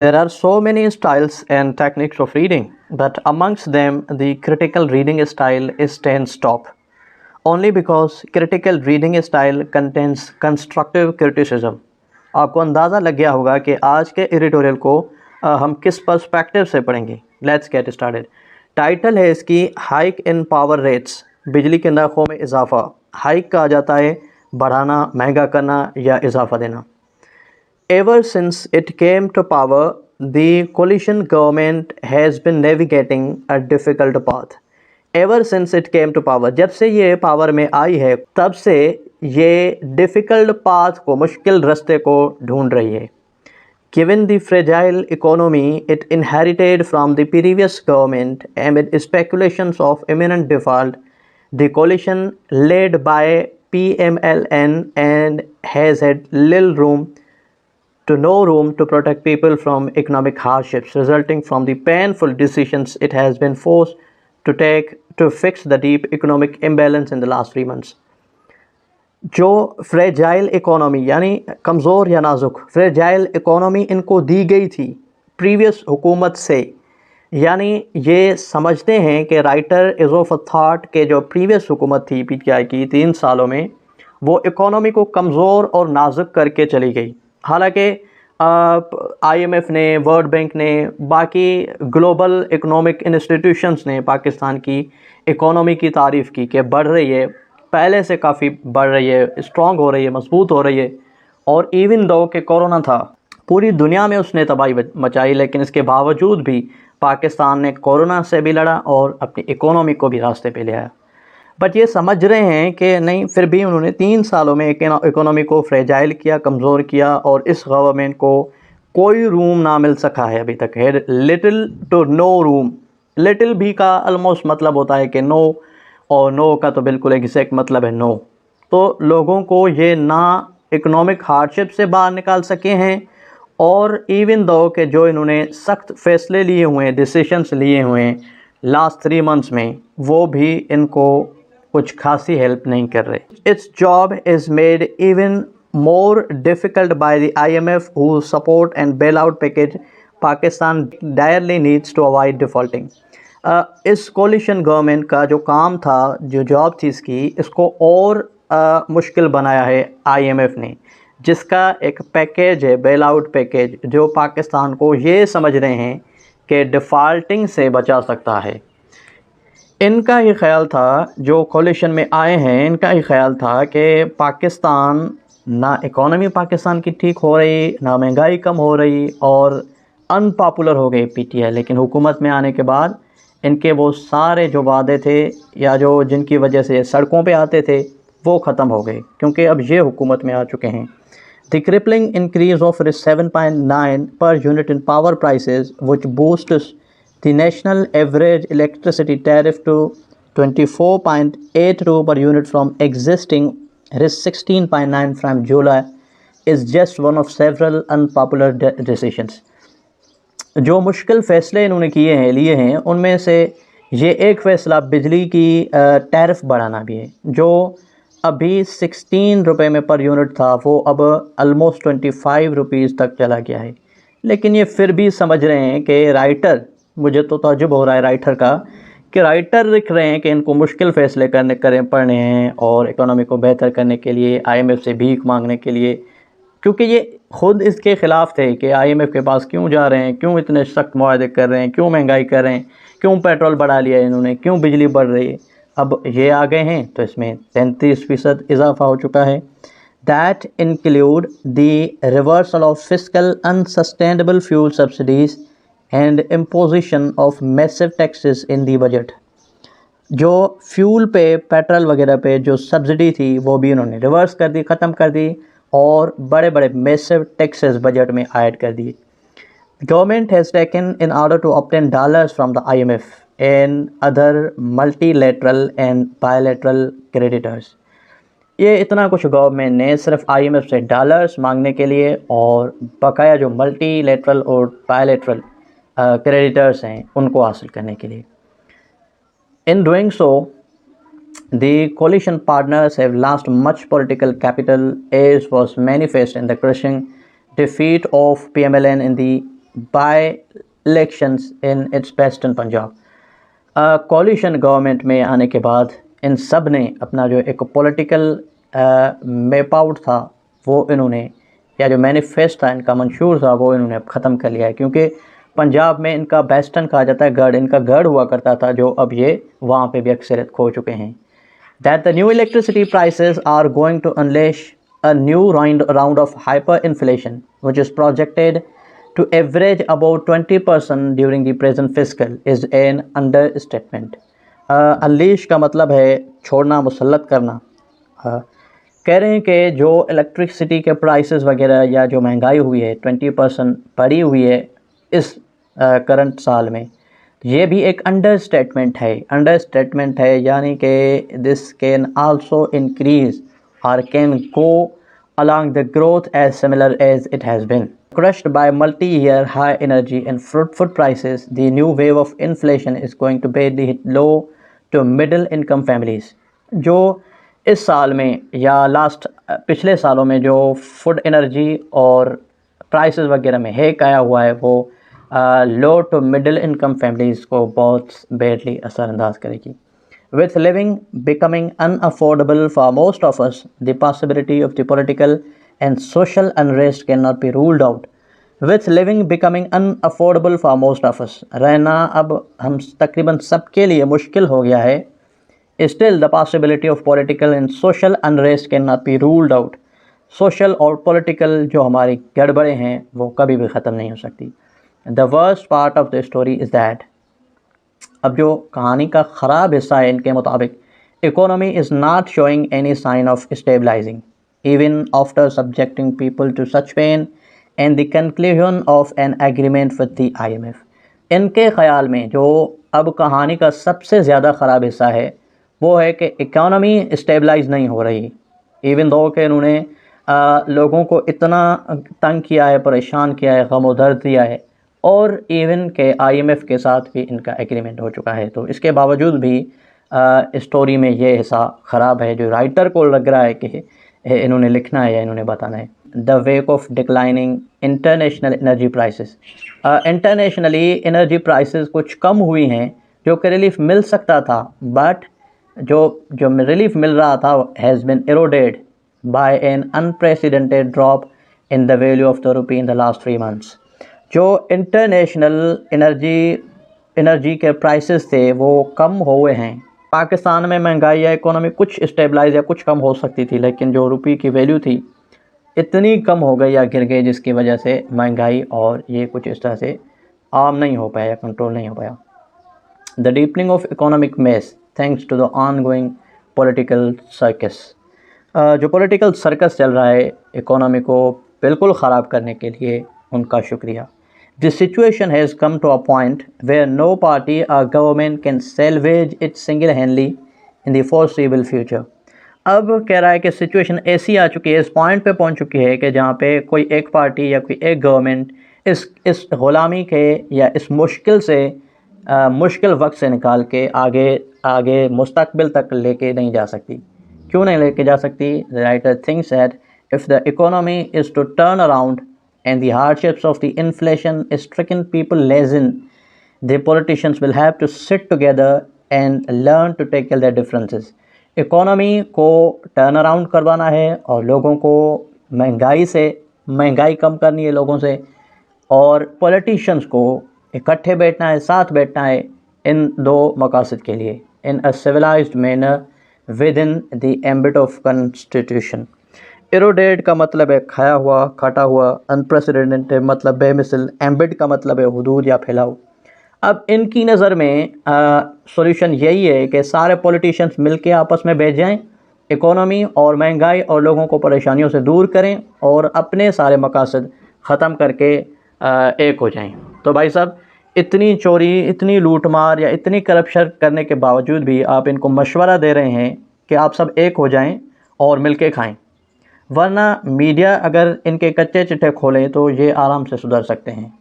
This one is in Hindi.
There are so many styles and techniques of reading, but amongst them, the critical reading style is stands top. Only because critical reading style contains constructive criticism. आपको अंदाज़ा लग गया होगा कि आज के एडिटोरियल को हम किस पर्सपेक्टिव से पढ़ेंगे। Let's get started. टाइटल है इसकी हाइक इन पावर रेट्स, बिजली के नरखों में इजाफा। हाइक कहा जाता है बढ़ाना, महंगा करना या इजाफा देना। Ever since it came to power, the coalition government has been navigating a difficult path. Ever since it came to power, जब से ये पावर में आई है तब से ये डिफ़िकल्ट पाथ को, मुश्किल रास्ते को ढूंढ रही है। Given the fragile economy it inherited from the previous government amid speculations of imminent default, the coalition led by PMLN and has had little room to protect people from economic hardships resulting from the painful decisions it has been forced to take to fix the deep economic imbalance in the last 3 months. जो फ्रेजाइल इकोनॉमी यानी कमज़ोर या नाजुक फ्रेजाइल इकोनॉमी इनको दी गई थी प्रीवियस हुकूमत से, यानी ये समझते हैं कि राइटर इज़ ऑफ थाट के जो प्रीवियस हुकूमत थी पीटीआई की 3 सालों में, वो इकोनॉमी को कमज़ोर और नाजुक करके चली गई। हालांकि IMF ने, वर्ल्ड बैंक ने, बाकी ग्लोबल इकोनॉमिक इंस्टीट्यूशंस ने पाकिस्तान की इकोनॉमी की तारीफ़ की कि बढ़ रही है, पहले से काफ़ी बढ़ रही है, स्ट्रॉन्ग हो रही है, मजबूत हो रही है। और इवन दो कि कोरोना था, पूरी दुनिया में उसने तबाही मचाई, लेकिन इसके बावजूद भी पाकिस्तान ने कोरोना से भी लड़ा और अपनी इकोनॉमी को भी रास्ते पे ले आया। बट ये समझ रहे हैं कि नहीं, फिर भी उन्होंने 3 सालों में इकोनॉमी को फ्रेजाइल किया, कमज़ोर किया, और इस गवर्नमेंट को कोई रूम ना मिल सका है अभी तक है। Little to no room. Little भी का ऑलमोस्ट मतलब होता है कि नो, और नो का तो बिल्कुल एग्जैक्ट मतलब है नो। तो लोगों को ये ना इकोनॉमिक हार्डशिप से बाहर निकाल सके हैं, और इवन दो कि जो इन्होंने सख्त फैसले लिए हुए हैं, डिसीशंस लिए हुए हैं लास्ट 3 मंथ्स में, वो भी इनको कुछ खासी हेल्प नहीं कर रहे। Its job is made even more difficult by the IMF who support and bail out package Pakistan direly needs to avoid defaulting. इस कोलिशन गवर्नमेंट का जो काम था, जो जॉब थी इसकी, इसको और मुश्किल बनाया है IMF ने, जिसका एक पैकेज है, बेल आउट पैकेज, जो पाकिस्तान को ये समझ रहे हैं कि डिफ़ॉल्टिंग से बचा सकता है। इनका ही ख्याल था, जो कोलिशन में आए हैं, इनका ही ख्याल था कि पाकिस्तान, ना इकोनॉमी पाकिस्तान की ठीक हो रही, ना महंगाई कम हो रही, और अनपॉपुलर हो गई पीटीआई। लेकिन हुकूमत में आने के बाद इनके वो सारे जो वादे थे या जो जिनकी वजह से सड़कों पे आते थे, वो ख़त्म हो गए, क्योंकि अब ये हुकूमत में आ चुके हैं। The crippling increase of 7.9 per unit in power prices which boosts the national average electricity tariff to 24.82 per unit from existing 16.9 from July is just one of several unpopular decisions. जो मुश्किल फ़ैसले इन्होंने लिए हैं, उनमें से ये एक फ़ैसला बिजली की टैरिफ बढ़ाना भी है, जो अभी 16 रुपये में पर यूनिट था, वो अब ऑलमोस्ट 25 रुपीज़ तक चला गया है। लेकिन ये फिर भी समझ रहे हैं कि राइटर, मुझे तो ताज्जुब हो रहा है राइटर का, कि राइटर लिख रहे हैं कि इनको मुश्किल फ़ैसले पड़ने हैं, और इकोनॉमी को बेहतर करने के लिए IMF से भीख मांगने के लिए, क्योंकि ये ख़ुद इसके ख़िलाफ़ थे कि IMF के पास क्यों जा रहे हैं, क्यों इतने सख्त मुआहदे कर रहे हैं, क्यों महंगाई कर रहे हैं, क्यों पेट्रोल बढ़ा लिया इन्होंने, क्यों बिजली बढ़ रही है। अब ये आ गए हैं तो इसमें 33% इजाफा हो चुका है। That include the reversal of fiscal unsustainable fuel subsidies and imposition of massive taxes in the budget. जो फ्यूल पे, पेट्रोल वगैरह पे जो सब्सिडी थी, वो भी उन्होंने रिवर्स कर दी, ख़त्म कर दी, और बड़े बड़े मैसिव टैक्सेस बजट में ऐड कर दिए। Government has taken in order to obtain dollars from the IMF and other multilateral and bilateral creditors. ये इतना कुछ गवर्नमेंट ने सिर्फ IMF से डॉलर्स मांगने के लिए, और बकाया जो मल्टीलेटरल और बायलैटरल क्रेडिटर्स हैं उनको हासिल करने के लिए। In doing so the coalition partners have lost much political capital, as was manifest in the crushing defeat of PMLN in the by-elections in its western Punjab. Coalition government में आने के बाद इन सब ने अपना जो एक पॉलिटिकल मैप आउट था वो इन्होंने, या जो मैनिफेस्ट था इनका मंशूर था वो इन्होंने अब ख़त्म कर लिया है, क्योंकि पंजाब में इनका वेस्टर्न कहा जाता है गढ़, इनका गढ़ हुआ करता था जो अब ये वहाँ पे भी अक्सरियत खो चुके हैं. That the new electricity prices are going to unleash a new round of hyperinflation, which is projected to average about 20% during the present fiscal, is an understatement. Unleash का मतलब है छोड़ना, मुसल्लत करना. कह रहे हैं कि जो इलेक्ट्रिसिटी के प्राइसेस वगैरह या जो महंगाई हुई है 20% बढ़ी हुई है इस करंट साल में, ये भी एक अंडरस्टेटमेंट है, यानी कि दिस कैन आल्सो इंक्रीज और can go along the growth as similar as it has been. Crushed by multi-year high energy and food prices, the new wave of inflation is going to badly hit low to middle income families. जो इस साल में या पिछले सालों में जो फूड एनर्जी और प्राइसेस वगैरह में हेक आया हुआ है वो लो टू मिडिल इनकम फैमिलीज़ को बहुत बैडली असरअंदाज करेगी. With living becoming unaffordable for most of us, the possibility of the political and social unrest cannot be ruled out. With living becoming unaffordable for most of us, रहना अब हम तकरीबन सबके लिए मुश्किल हो गया है. Still, the possibility of political and social unrest cannot be ruled out. Social और political जो हमारी गड़बड़ें हैं वो कभी भी ख़त्म नहीं हो सकती. The worst part of the story is that अब जो कहानी का ख़राब हिस्सा है इनके मुताबिक, economy is not showing any sign of stabilising even after subjecting people to such pain and the conclusion of an agreement with the IMF. इनके ख़याल में जो अब कहानी का सबसे ज़्यादा ख़राब हिस्सा है वो है कि इकोनॉमी स्टेबलाइज नहीं हो रही, इवन दो कि इन्होंने लोगों को इतना तंग किया है, परेशान किया है, गम दर्द दिया है, और इवन के IMF के साथ भी इनका एग्रीमेंट हो चुका है. तो इसके बावजूद भी स्टोरी में ये हिस्सा ख़राब है जो राइटर को लग रहा है कि इन्होंने लिखना है या इन्होंने बताना है. The wake of declining international energy prices. Internationally energy prices कुछ कम हुई हैं जो कि रिलीफ मिल सकता था, बट जो रिलीफ मिल रहा था has been eroded by an unprecedented drop in the value of the rupee in the last 3 months. जो इंटरनेशनल एनर्जी के प्राइसेस थे वो कम हुए हैं. पाकिस्तान में महंगाई या इकोनॉमी कुछ स्टेबलाइज या कुछ कम हो सकती थी, लेकिन जो रुपये की वैल्यू थी इतनी कम हो गई या गिर गई जिसकी वजह से महंगाई और ये कुछ इस तरह से आम नहीं हो पाया या कंट्रोल नहीं हो पाया. The deepening of economic mess thanks to the ongoing political circus. जो पॉलिटिकल सर्कस चल रहा है इकोनॉमी को बिल्कुल ख़राब करने के लिए, उनका शुक्रिया. The situation has come to a point where no party or government can salvage it single-handedly in the foreseeable future. अब कह रहा है कि सिचुएशन ऐसी आ चुकी है, इस पॉइंट पे पहुंच चुकी है कि जहाँ पे कोई एक पार्टी या कोई एक गवर्नमेंट इस ग़ुलामी के या इस मुश्किल वक्त से निकाल के आगे मुस्तकबिल तक लेके नहीं जा सकती. क्यों नहीं लेके जा सकती? The writer thinks that if the economy is to turn around and the hardships of the inflation-stricken people lessen, the politicians will have to sit together and learn to tackle their differences. Economy को टर्न अराउंड करवाना है और लोगों को महंगाई कम करनी है लोगों से, और पॉलिटिशियंस को इकट्ठे बैठना है, साथ बैठना है इन दो मकासद के लिए, in a civilized manner within the ambit of constitution. Eroded का मतलब है खाया हुआ, काटा हुआ. अनप्रेसिडेंटेड मतलब बेमिसल. एम्बिड का मतलब है हुदूद या फैलाव. अब इनकी नज़र में सॉल्यूशन यही है कि सारे पॉलिटिशियंस मिलके आपस में बैठ जाएं, इकोनॉमी और महंगाई और लोगों को परेशानियों से दूर करें और अपने सारे मकासद ख़त्म करके एक हो जाएं. तो भाई साहब, इतनी चोरी, इतनी लूटमार या इतनी करप्शन करने के बावजूद भी आप इनको मशवरा दे रहे हैं कि आप सब एक हो जाएं और मिलके खाएं, वरना मीडिया अगर इनके कच्चे चिट्ठे खोलें तो ये आराम से सुधर सकते हैं.